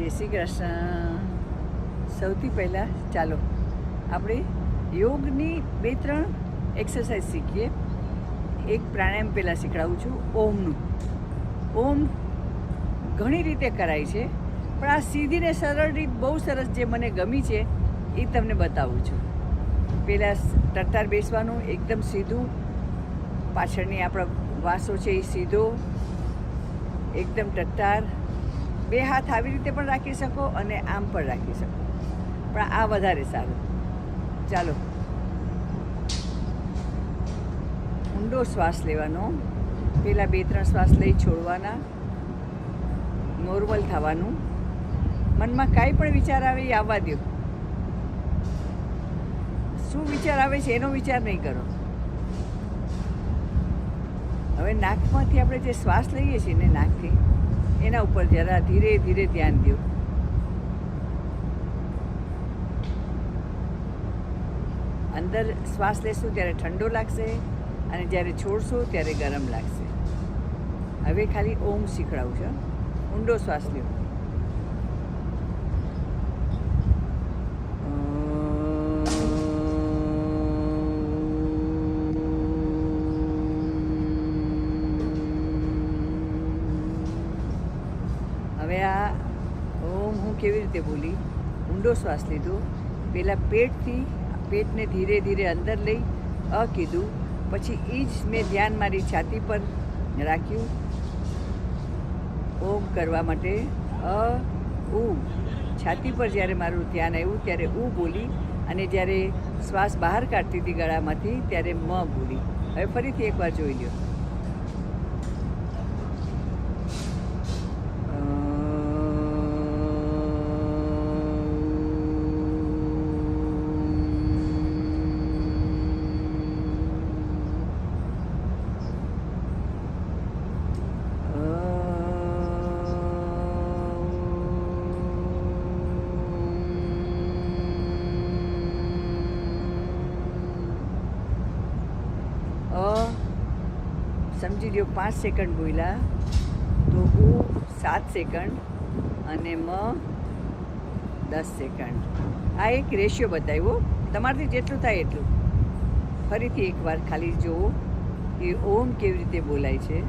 જય શ્રી કૃષ્ણ. સૌથી પહેલાં ચાલો આપણે યોગની 2-3 એક્સરસાઇઝ શીખીએ. એક પ્રાણાયામ પહેલાં શીખડાવું છું, ઓમનું. ઓમ ઘણી રીતે કરાય છે, પણ આ સીધી ને સરળ રીત બહુ સરસ જે મને ગમી છે એ તમને બતાવું છું. પહેલાં ટટ્ટાર બેસવાનું, એકદમ સીધું, પાછળની આપણા વાસો છે એ સીધો, એકદમ ટટ્ટાર. 2 હાથ આવી રીતે પણ રાખી શકો અને આમ પણ રાખી શકો, પણ આ વધારે સારું. ચાલો, ઊંડો શ્વાસ લેવાનો. પહેલાં 2-3 શ્વાસ લઈ છોડવાના, નોર્મલ થવાનું. મનમાં કાંઈ પણ વિચાર આવે એ આવવા દો. શું વિચાર આવે છે એનો વિચાર નહીં કરો. હવે નાકમાંથી આપણે જે શ્વાસ લઈએ છીએ ને નાકથી, એના ઉપર જરા ધીરે ધીરે ધ્યાન દો. અંદર શ્વાસ લેશું ત્યારે ઠંડો લાગશે અને જ્યારે છોડશો ત્યારે ગરમ લાગશે. હવે ખાલી ઓમ શીખડાવું છું. ઊંડો શ્વાસ લ્યો. હવે આ ઓમ હું કેવી રીતે બોલી? ઊંડો શ્વાસ લીધો, પહેલાં પેટને ધીરે ધીરે અંદર લઈ કીધું, પછી એ જ મેં ધ્યાન મારી છાતી પર રાખ્યું ઓમ કરવા માટે. છાતી પર જ્યારે મારું ધ્યાન આવ્યું ત્યારે બોલી, અને જ્યારે શ્વાસ બહાર કાઢતી હતી ગળામાંથી ત્યારે બોલી. હવે ફરીથી એકવાર જોઈ લ્યો. સમજી લ્યો 5 સેકન્ડ બોલ્યા તો 7 સેકન્ડ અને 10 સેકન્ડ. આ એક રેશિયો બતાવ્યો, તમારાથી જેટલું થાય એટલું. ફરીથી એકવાર ખાલી જુઓ કે ઓમ કેવી રીતે બોલાય છે.